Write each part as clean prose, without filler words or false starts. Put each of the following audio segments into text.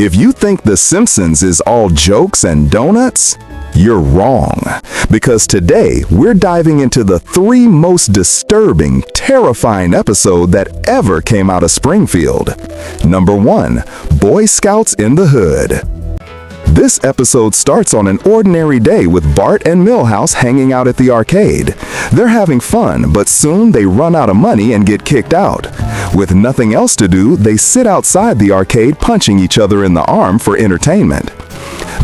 If you think The Simpsons is all jokes and donuts, you're wrong. Because today, we're diving into the 3 most disturbing, terrifying episodes that ever came out of Springfield. Number 1. Boy Scouts in the Hood. This episode starts on an ordinary day with Bart and Milhouse hanging out at the arcade. They're having fun, but soon they run out of money and get kicked out. With nothing else to do, they sit outside the arcade punching each other in the arm for entertainment.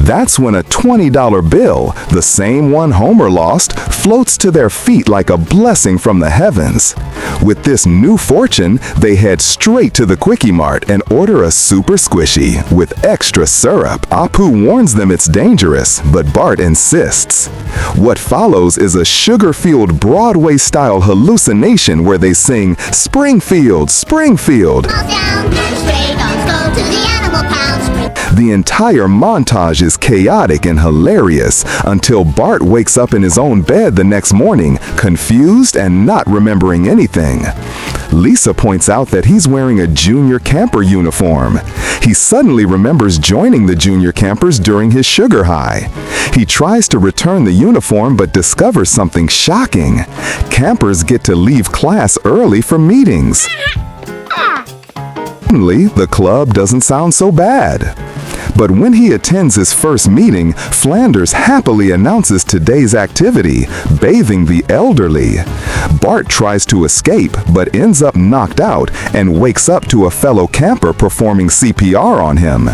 That's when a $20 bill, the same one Homer lost, floats to their feet like a blessing from the heavens. With this new fortune, they head straight to the Kwik-E-Mart and order a Super Squishee with extra syrup. Apu warns them it's dangerous, but Bart insists. What follows is a sugar-fueled Broadway-style hallucination where they sing, "Springfield, Springfield." The entire montage is chaotic and hilarious until Bart wakes up in his own bed the next morning, confused and not remembering anything. Lisa points out that he's wearing a junior camper uniform. He suddenly remembers joining the junior campers during his sugar high. He tries to return the uniform but discovers something shocking. Campers get to leave class early for meetings. Suddenly, the club doesn't sound so bad. But when he attends his first meeting, Flanders happily announces today's activity, bathing the elderly. Bart tries to escape, but ends up knocked out and wakes up to a fellow camper performing CPR on him.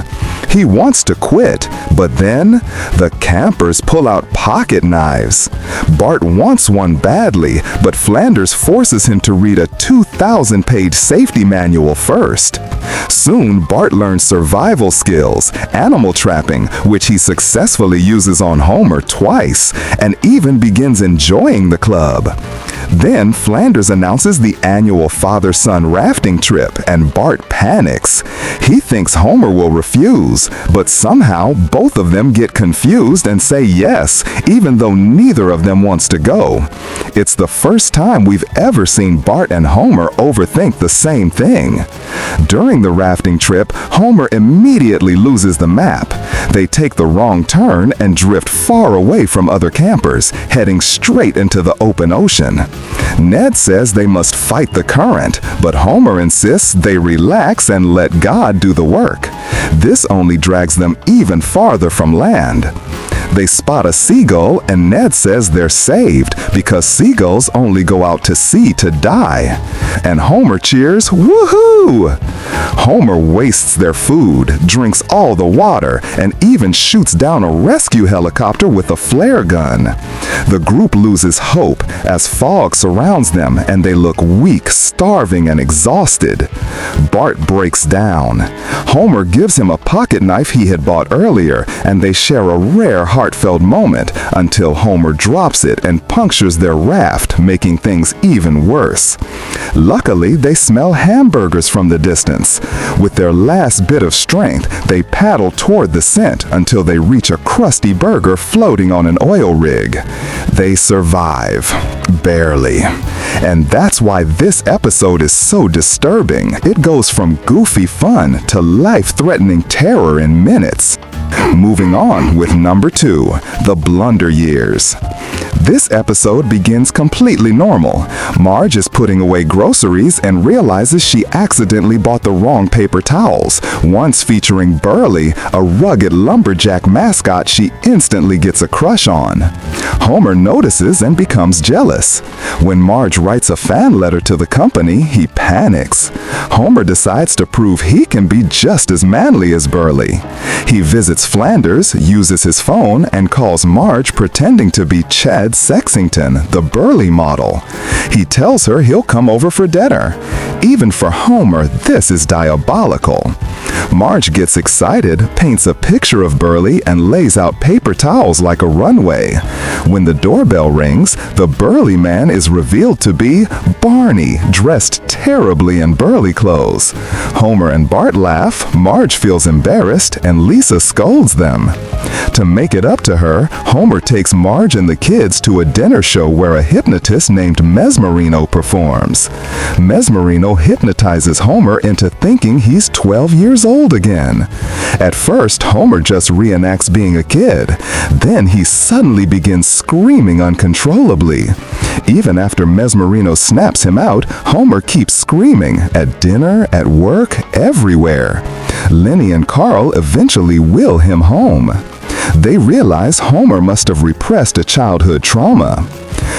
He wants to quit, but then the campers pull out pocket knives. Bart wants one badly, but Flanders forces him to read a 2,000-page safety manual first. Soon, Bart learns survival skills, animal trapping, which he successfully uses on Homer twice, and even begins enjoying the club. Then Flanders announces the annual father-son rafting trip, and Bart panics. He thinks Homer will refuse, but somehow both of them get confused and say yes, even though neither of them wants to go. It's the first time we've ever seen Bart and Homer overthink the same thing. During the rafting trip, Homer immediately loses the map. They take the wrong turn and drift far away from other campers, heading straight into the open ocean. Ned says they must fight the current, but Homer insists they relax and let God do the work. This only drags them even farther from land. They spot a seagull, and Ned says they're saved because seagulls only go out to sea to die. And Homer cheers, "Woohoo!" Homer wastes their food, drinks all the water, and even shoots down a rescue helicopter with a flare gun. The group loses hope as fog surrounds them and they look weak, starving, and exhausted. Bart breaks down. Homer gives him a pocket knife he had bought earlier, and they share a rare heartfelt moment until Homer drops it and punctures their raft, making things even worse. Luckily, they smell hamburgers from the distance. With their last bit of strength, they paddle toward the scent until they reach a crusty burger floating on an oil rig. They survive. Barely. And that's why this episode is so disturbing. It goes from goofy fun to life-threatening terror in minutes. Moving on with number 2, the Blunder Years. This episode begins completely normal. Marge is putting away groceries and realizes she accidentally bought the wrong paper towels, once featuring Burley, a rugged lumberjack mascot she instantly gets a crush on. Homer notices and becomes jealous. When Marge writes a fan letter to the company, he panics. Homer decides to prove he can be just as manly as Burley. He visits Flanders, uses his phone, and calls Marge pretending to be Chad Sexington, the Burley model. He tells her he'll come over for dinner. Even for Homer, this is diabolical. Marge gets excited, paints a picture of Burley, and lays out paper towels like a runway. When the doorbell rings, the Burley man is revealed to be Barney, dressed terribly in Burley clothes. Homer and Bart laugh, Marge feels embarrassed, and Lisa scolds them. To make it up to her, Homer takes Marge and the kids to a dinner show where a hypnotist named Mesmerino performs. Mesmerino Milhouse hypnotizes Homer into thinking he's 12 years old again. At first, Homer just reenacts being a kid. Then he suddenly begins screaming uncontrollably. Even after Mesmerino snaps him out, Homer keeps screaming at dinner, at work, everywhere. Lenny and Carl eventually will him home. They realize Homer must have repressed a childhood trauma.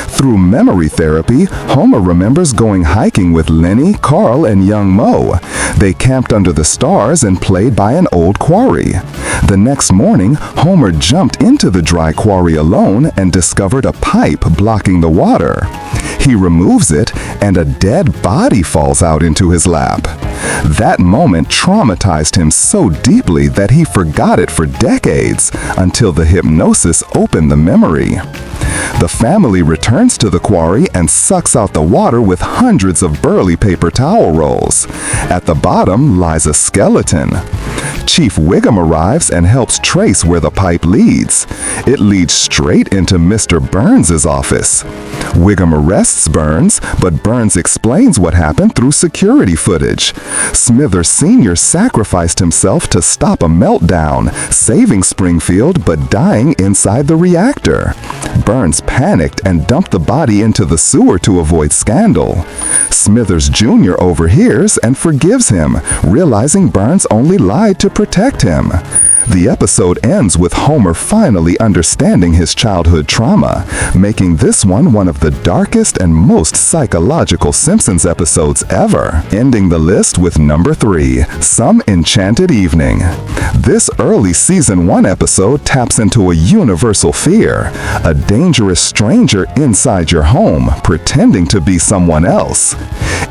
Through memory therapy, Homer remembers going hiking with Lenny, Carl, and young Moe. They camped under the stars and played by an old quarry. The next morning, Homer jumped into the dry quarry alone and discovered a pipe blocking the water. He removes it, and a dead body falls out into his lap. That moment traumatized him so deeply that he forgot it for decades, until the hypnosis opened the memory. The family returns to the quarry and sucks out the water with hundreds of burly paper towel rolls. At the bottom lies a skeleton. Chief Wiggum arrives and helps trace where the pipe leads. It leads straight into Mr. Burns's office. Wiggum arrests Burns, but Burns explains what happened through security footage. Smithers Sr. sacrificed himself to stop a meltdown, saving Springfield but dying inside the reactor. Burns panicked and dumped the body into the sewer to avoid scandal. Smithers Jr. overhears and forgives him, realizing Burns only lied to protect him. The episode ends with Homer finally understanding his childhood trauma, making this one of the darkest and most psychological Simpsons episodes ever, ending the list with number 3, Some Enchanted Evening. This early Season 1 episode taps into a universal fear, a dangerous stranger inside your home pretending to be someone else.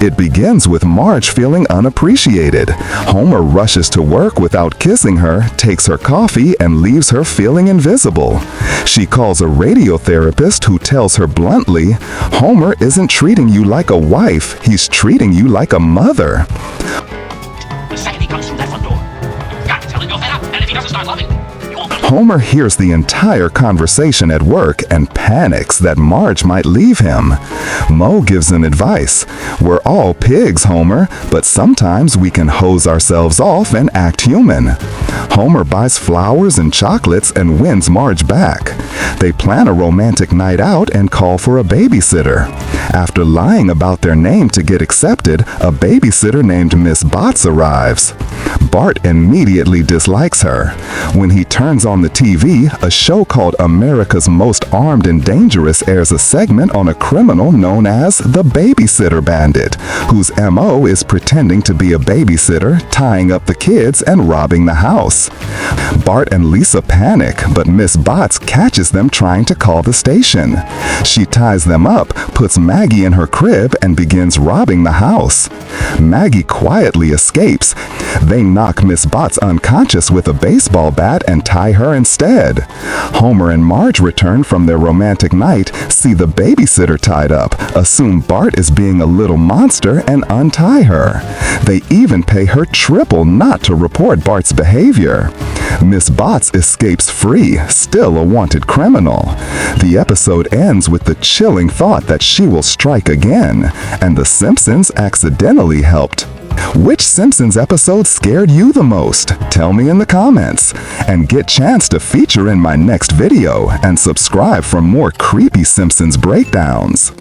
It begins with Marge feeling unappreciated. Homer rushes to work without kissing her, takes her coffee, and leaves her feeling invisible. She calls a radio therapist who tells her bluntly, "Homer isn't treating you like a wife, he's treating you like a mother." The second he comes through that front door, you've got to tell him you're fed up, and if he doesn't start loving you won't. Homer hears the entire conversation at work and panics that Marge might leave him. Moe gives him advice. "We're all pigs, Homer, but sometimes we can hose ourselves off and act human." Homer buys flowers and chocolates and wins Marge back. They plan a romantic night out and call for a babysitter. After lying about their name to get accepted, a babysitter named Miss Botts arrives. Bart immediately dislikes her. When he turns on the TV, a show called America's Most Armed and Dangerous airs a segment on a criminal known as the Babysitter Bandit, whose MO is pretending to be a babysitter, tying up the kids, and robbing the house. Bart and Lisa panic, but Miss Botts catches them trying to call the station. She ties them up, puts Maggie in her crib, and begins robbing the house. Maggie quietly escapes. They knock Miss Botts unconscious with a baseball bat and tie her instead. Homer and Marge return from their romantic night, see the babysitter tied up, assume Bart is being a little monster, and untie her. They even pay her triple not to report Bart's behavior. Miss Botts escapes free, still a wanted criminal. The episode ends with the chilling thought that she will strike again, and the Simpsons accidentally helped. Which Simpsons episode scared you the most? Tell me in the comments. And get chance to feature in my next video, and subscribe for more creepy Simpsons breakdowns.